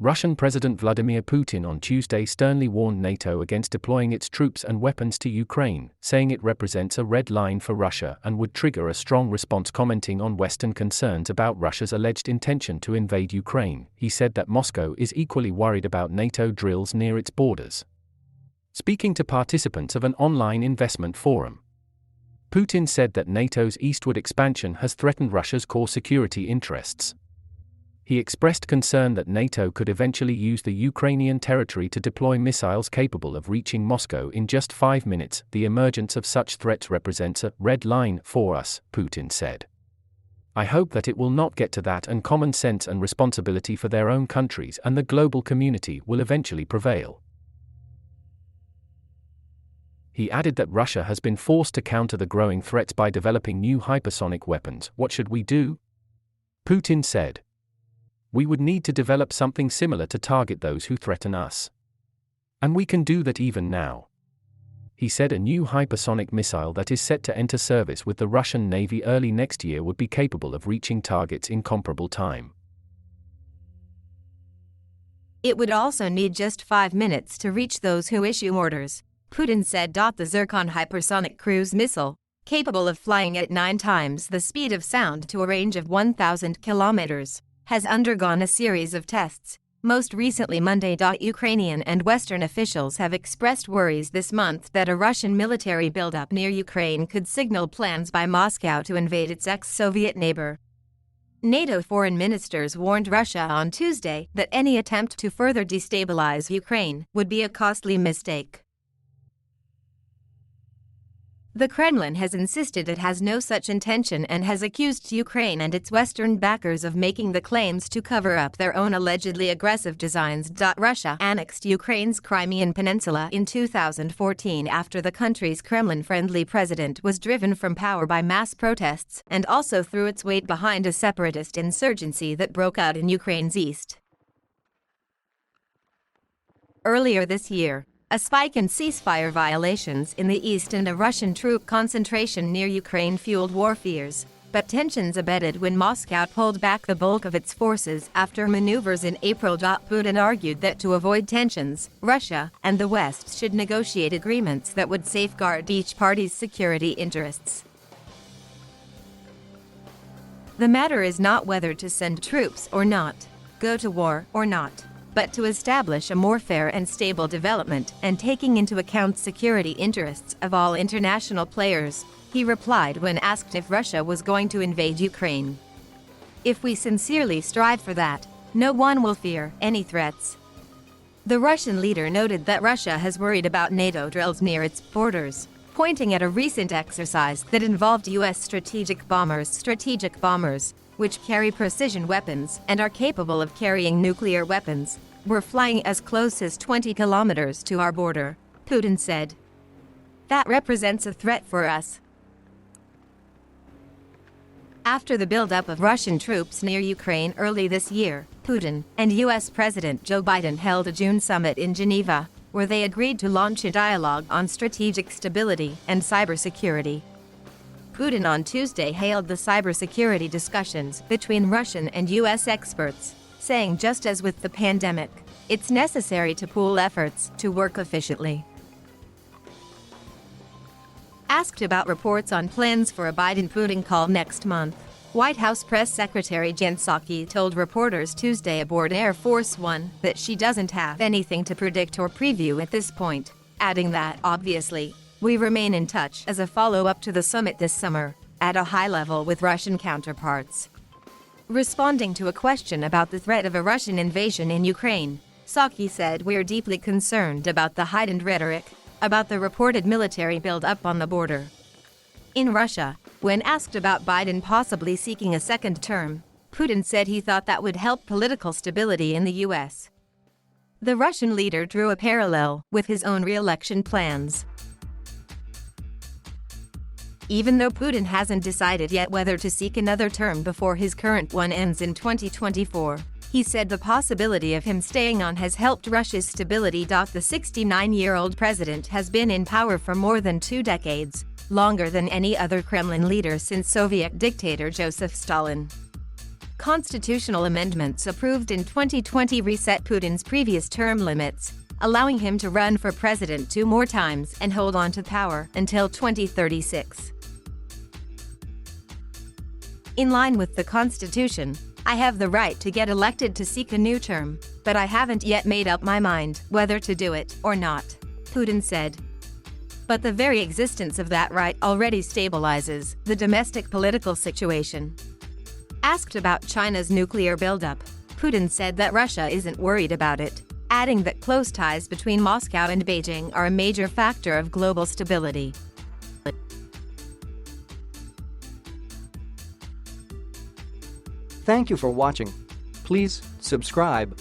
Russian President Vladimir Putin on Tuesday sternly warned NATO against deploying its troops and weapons to Ukraine, saying it represents a red line for Russia and would trigger a strong response. Commenting on Western concerns about Russia's alleged intention to invade Ukraine, he said that Moscow is equally worried about NATO drills near its borders. Speaking to participants of an online investment forum, Putin said that NATO's eastward expansion has threatened Russia's core security interests. He expressed concern that NATO could eventually use the Ukrainian territory to deploy missiles capable of reaching Moscow in just 5 minutes. The emergence of such threats represents a red line for us, Putin said. I hope that it will not get to that, and common sense and responsibility for their own countries and the global community will eventually prevail. He added that Russia has been forced to counter the growing threats by developing new hypersonic weapons. What should we do? Putin said. We would need to develop something similar to target those who threaten us. And we can do that even now. He said a new hypersonic missile that is set to enter service with the Russian Navy early next year would be capable of reaching targets in comparable time. It would also need just 5 minutes to reach those who issue orders, Putin said. The Zircon hypersonic cruise missile, capable of flying at 9 times the speed of sound to a range of 1,000 kilometers, has undergone a series of tests, most recently Monday. Ukrainian and Western officials have expressed worries this month that a Russian military buildup near Ukraine could signal plans by Moscow to invade its ex-Soviet neighbor. NATO foreign ministers warned Russia on Tuesday that any attempt to further destabilize Ukraine would be a costly mistake. The Kremlin has insisted it has no such intention and has accused Ukraine and its Western backers of making the claims to cover up their own allegedly aggressive designs. Russia annexed Ukraine's Crimean Peninsula in 2014 after the country's Kremlin-friendly president was driven from power by mass protests and also threw its weight behind a separatist insurgency that broke out in Ukraine's east. Earlier this year, a spike in ceasefire violations in the east and a Russian troop concentration near Ukraine fueled war fears, but tensions abated when Moscow pulled back the bulk of its forces after maneuvers in April. Putin argued that to avoid tensions, Russia and the West should negotiate agreements that would safeguard each party's security interests. The matter is not whether to send troops or not, go to war or not, but to establish a more fair and stable development and taking into account security interests of all international players, he replied when asked if Russia was going to invade Ukraine. If we sincerely strive for that, no one will fear any threats. The Russian leader noted that Russia has worried about NATO drills near its borders, pointing at a recent exercise that involved U.S. strategic bombers, which carry precision weapons and are capable of carrying nuclear weapons, were flying as close as 20 kilometers to our border, Putin said. That represents a threat for us. After the buildup of Russian troops near Ukraine early this year, Putin and U.S. President Joe Biden held a June summit in Geneva, where they agreed to launch a dialogue on strategic stability and cybersecurity. Putin on Tuesday hailed the cybersecurity discussions between Russian and U.S. experts, saying just as with the pandemic, it's necessary to pool efforts to work efficiently. Asked about reports on plans for a Biden-Putin call next month, White House Press Secretary Jen Psaki told reporters Tuesday aboard Air Force One that she doesn't have anything to predict or preview at this point, adding that, obviously, we remain in touch as a follow-up to the summit this summer, at a high level with Russian counterparts. Responding to a question about the threat of a Russian invasion in Ukraine, Psaki said we're deeply concerned about the heightened rhetoric about the reported military build-up on the border. In Russia, when asked about Biden possibly seeking a second term, Putin said he thought that would help political stability in the U.S. The Russian leader drew a parallel with his own re-election plans. Even though Putin hasn't decided yet whether to seek another term before his current one ends in 2024, he said the possibility of him staying on has helped Russia's stability. The 69-year-old president has been in power for more than 2 decades, longer than any other Kremlin leader since Soviet dictator Joseph Stalin. Constitutional amendments approved in 2020 reset Putin's previous term limits, allowing him to run for president 2 more times and hold on to power until 2036. In line with the Constitution, I have the right to get elected to seek a new term, but I haven't yet made up my mind whether to do it or not, Putin said. But the very existence of that right already stabilizes the domestic political situation. Asked about China's nuclear buildup, Putin said that Russia isn't worried about it, adding that close ties between Moscow and Beijing are a major factor of global stability. Thank you for watching. Please subscribe.